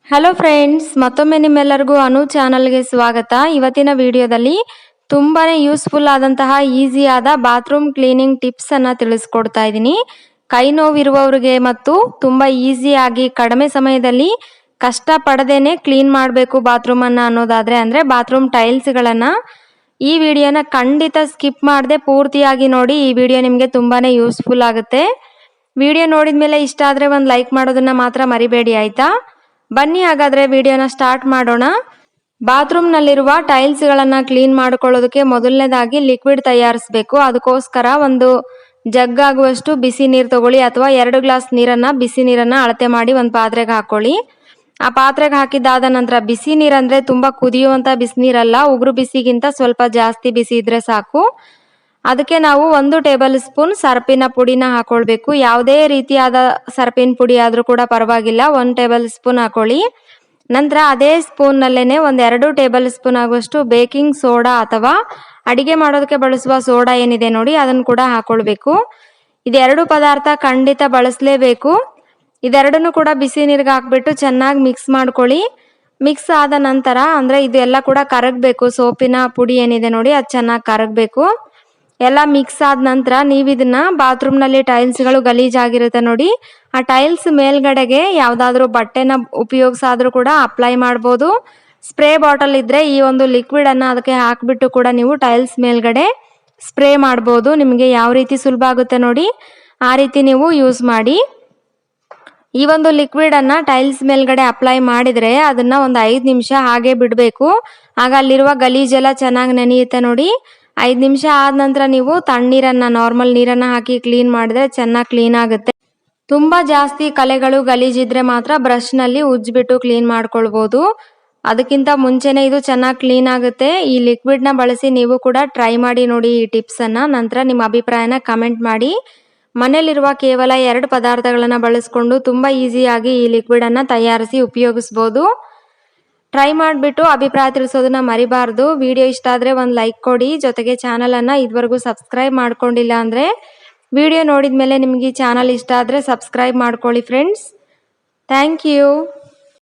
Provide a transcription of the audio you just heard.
Hello friends, ಮತ್ತೊಮ್ಮೆ ನಿಮ್ಮೆಲ್ಲರಿಗೂ ಅನು ಚಾನಲ್ಗೆ ಸ್ವಾಗತ. ಇವತ್ತಿನ ವಿಡಿಯೋದಲ್ಲಿ ತುಂಬಾನೇ ಯೂಸ್ಫುಲ್ ಆದಂತಹ ಈಸಿಯಾದ ಬಾತ್ರೂಮ್ ಕ್ಲೀನಿಂಗ್ ಟಿಪ್ಸ್ ಅನ್ನ ತಿಳಿಸ್ಕೊಡ್ತಾ ಇದ್ದೀನಿ. ಕೈ ನೋವಿರುವವರಿಗೆ ಮತ್ತು ತುಂಬಾ ಈಸಿಯಾಗಿ ಕಡಿಮೆ ಸಮಯದಲ್ಲಿ ಕಷ್ಟ ಪಡದೇನೆ ಕ್ಲೀನ್ ಮಾಡಬೇಕು ಬಾತ್ರೂಮ್ ಅನ್ನ ಅನ್ನೋದಾದ್ರೆ ಅಂದ್ರೆ ಬಾತ್ರೂಮ್ ಟೈಲ್ಸ್ಗಳನ್ನ ಈ ವಿಡಿಯೋನ ಖಂಡಿತ ಸ್ಕಿಪ್ ಮಾಡದೆ ಪೂರ್ತಿಯಾಗಿ ನೋಡಿ. ಈ ವಿಡಿಯೋ ನಿಮಗೆ ತುಂಬಾನೇ ಯೂಸ್ಫುಲ್ ಆಗುತ್ತೆ. ವಿಡಿಯೋ ನೋಡಿದ್ಮೇಲೆ ಇಷ್ಟ ಆದ್ರೆ ಒಂದು ಲೈಕ್ ಮಾಡೋದನ್ನ ಮಾತ್ರ ಮರಿಬೇಡಿ, ಆಯ್ತಾ? ಬನ್ನಿ ಹಾಗಾದ್ರೆ ವಿಡಿಯೋನ ಸ್ಟಾರ್ಟ್ ಮಾಡೋಣ. ಬಾತ್ರೂಮ್ ನಲ್ಲಿರುವ ಟೈಲ್ಸ್ ಗಳನ್ನ ಕ್ಲೀನ್ ಮಾಡ್ಕೊಳ್ಳೋದಕ್ಕೆ ಮೊದಲನೇದಾಗಿ ಲಿಕ್ವಿಡ್ ತಯಾರಿಸಬೇಕು. ಅದಕ್ಕೋಸ್ಕರ ಒಂದು ಜಗ್ ಆಗುವಷ್ಟು ಬಿಸಿ ನೀರು ತಗೊಳ್ಳಿ, ಅಥವಾ 2 ಗ್ಲಾಸ್ ನೀರನ್ನ ಬಿಸಿ ನೀರನ್ನ ಅಳತೆ ಮಾಡಿ ಒಂದು ಪಾತ್ರೆಗೆ ಹಾಕೊಳ್ಳಿ. ಆ ಪಾತ್ರೆಗೆ ಹಾಕಿದ್ದಾದ ನಂತರ ಬಿಸಿ ನೀರಂದ್ರೆ ತುಂಬಾ ಕುದಿಯುವಂತ ಬಿಸಿ ನೀರಲ್ಲ, ಉಗುರು ಬಿಸಿಗಿಂತ ಸ್ವಲ್ಪ ಜಾಸ್ತಿ ಬಿಸಿ ಇದ್ರೆ ಸಾಕು. ಅದಕ್ಕೆ ನಾವು 1 ಟೇಬಲ್ ಸ್ಪೂನ್ ಸರ್ಪಿನ ಪುಡಿನ ಹಾಕೊಳ್ಬೇಕು. ಯಾವುದೇ ರೀತಿಯಾದ ಸರ್ಪಿನ ಪುಡಿ ಆದ್ರೂ ಕೂಡ ಪರವಾಗಿಲ್ಲ, 1 ಟೇಬಲ್ ಸ್ಪೂನ್ ಹಾಕೊಳ್ಳಿ. ನಂತರ ಅದೇ ಸ್ಪೂನ್ ನಲ್ಲೇನೆ 2 ಟೇಬಲ್ ಸ್ಪೂನ್ ಆಗುವಷ್ಟು ಬೇಕಿಂಗ್ ಸೋಡಾ ಅಥವಾ ಅಡಿಗೆ ಮಾಡೋದಕ್ಕೆ ಬಳಸುವ ಸೋಡಾ ಏನಿದೆ ನೋಡಿ, ಅದನ್ನು ಕೂಡ ಹಾಕೊಳ್ಬೇಕು. ಇದೆರಡು ಪದಾರ್ಥ ಖಂಡಿತ ಬಳಸಲೇಬೇಕು. ಇದೆರಡನ್ನು ಕೂಡ ಬಿಸಿ ನೀರಿಗೆ ಹಾಕ್ಬಿಟ್ಟು ಚೆನ್ನಾಗಿ ಮಿಕ್ಸ್ ಮಾಡ್ಕೊಳ್ಳಿ. ಮಿಕ್ಸ್ ಆದ ನಂತರ ಅಂದ್ರೆ ಇದೆಲ್ಲ ಕೂಡ ಕರಗಬೇಕು. ಸೋಪಿನ ಪುಡಿ ಏನಿದೆ ನೋಡಿ, ಅದು ಚೆನ್ನಾಗಿ ಕರಗಬೇಕು. ಎಲ್ಲ ಮಿಕ್ಸ್ ಆದ ನಂತರ ನೀವು ಇದನ್ನ ಬಾತ್ರೂಮ್ ನಲ್ಲಿ ಟೈಲ್ಸ್ ಗಳು ಗಲೀಜಾಗಿರುತ್ತೆ ನೋಡಿ, ಆ ಟೈಲ್ಸ್ ಮೇಲ್ಗಡೆಗೆ ಯಾವ್ದಾದ್ರು ಬಟ್ಟೆನ ಉಪಯೋಗಿಸಾದ್ರೂ ಕೂಡ ಅಪ್ಲೈ ಮಾಡ್ಬೋದು. ಸ್ಪ್ರೇ ಬಾಟಲ್ ಇದ್ರೆ ಈ ಒಂದು ಲಿಕ್ವಿಡ್ ಅನ್ನ ಅದಕ್ಕೆ ಹಾಕ್ಬಿಟ್ಟು ಕೂಡ ನೀವು ಟೈಲ್ಸ್ ಮೇಲ್ಗಡೆ ಸ್ಪ್ರೇ ಮಾಡ್ಬೋದು. ನಿಮಗೆ ಯಾವ ರೀತಿ ಸುಲಭ ಆಗುತ್ತೆ ನೋಡಿ, ಆ ರೀತಿ ನೀವು ಯೂಸ್ ಮಾಡಿ. ಈ ಒಂದು ಲಿಕ್ವಿಡ್ ಅನ್ನ ಟೈಲ್ಸ್ ಮೇಲ್ಗಡೆ ಅಪ್ಲೈ ಮಾಡಿದ್ರೆ ಅದನ್ನ ಒಂದು 5 ನಿಮಿಷ ಹಾಗೆ ಬಿಡಬೇಕು. ಆಗ ಅಲ್ಲಿರುವ ಗಲೀಜೆಲ್ಲ ಚೆನ್ನಾಗಿ ನೆನೆಯುತ್ತೆ ನೋಡಿ. 5 ನಿಮಿಷ ಆದ ನಂತರ ನೀವು ತಣ್ಣೀರನ್ನ, ನಾರ್ಮಲ್ ನೀರನ್ನ ಹಾಕಿ ಕ್ಲೀನ್ ಮಾಡಿದ್ರೆ ಚೆನ್ನಾಗಿ ಕ್ಲೀನ್ ಆಗುತ್ತೆ. ತುಂಬಾ ಜಾಸ್ತಿ ಕಲೆಗಳು ಗಲೀಜಿದ್ರೆ ಮಾತ್ರ ಬ್ರಷ್ ನಲ್ಲಿ ಉಜ್ಜಿಬಿಟ್ಟು ಕ್ಲೀನ್ ಮಾಡ್ಕೊಳ್ಬಹುದು. ಅದಕ್ಕಿಂತ ಮುಂಚೆನೆ ಇದು ಚೆನ್ನಾಗಿ ಕ್ಲೀನ್ ಆಗುತ್ತೆ. ಈ ಲಿಕ್ವಿಡ್ ನ ಬಳಸಿ ನೀವು ಕೂಡ ಟ್ರೈ ಮಾಡಿ ನೋಡಿ ಈ ಟಿಪ್ಸ್ ಅನ್ನ. ನಂತರ ನಿಮ್ಮ ಅಭಿಪ್ರಾಯನ ಕಮೆಂಟ್ ಮಾಡಿ. ಮನೆಯಲ್ಲಿರುವ ಕೇವಲ 2 ಪದಾರ್ಥಗಳನ್ನ ಬಳಸ್ಕೊಂಡು ತುಂಬಾ ಈಸಿಯಾಗಿ ಈ ಲಿಕ್ವಿಡ್ ಅನ್ನ ತಯಾರಿಸಿ ಉಪಯೋಗಿಸಬಹುದು. ಟ್ರೈ ಮಾಡಿಬಿಟ್ಟು ಅಭಿಪ್ರಾಯ ತಿಳಿಸೋದನ್ನ ಮರಿಬಾರ್ದು. ವಿಡಿಯೋ ಇಷ್ಟ ಆದ್ರೆ ಒಂದು ಲೈಕ್ ಕೊಡಿ. ಜೊತೆಗೆ ಚಾನಲ್ ಅನ್ನ ಇದುವರೆಗೂ ಸಬ್ಸ್ಕ್ರೈಬ್ ಮಾಡ್ಕೊಂಡಿಲ್ಲ ಅಂದ್ರೆ ವಿಡಿಯೋ ನೋಡಿದ್ಮೇಲೆ ನಿಮಗೆ ಈ ಚಾನಲ್ ಇಷ್ಟ ಆದ್ರೆ ಸಬ್ಸ್ಕ್ರೈಬ್ ಮಾಡ್ಕೊಳ್ಳಿ ಫ್ರೆಂಡ್ಸ್. Thank you.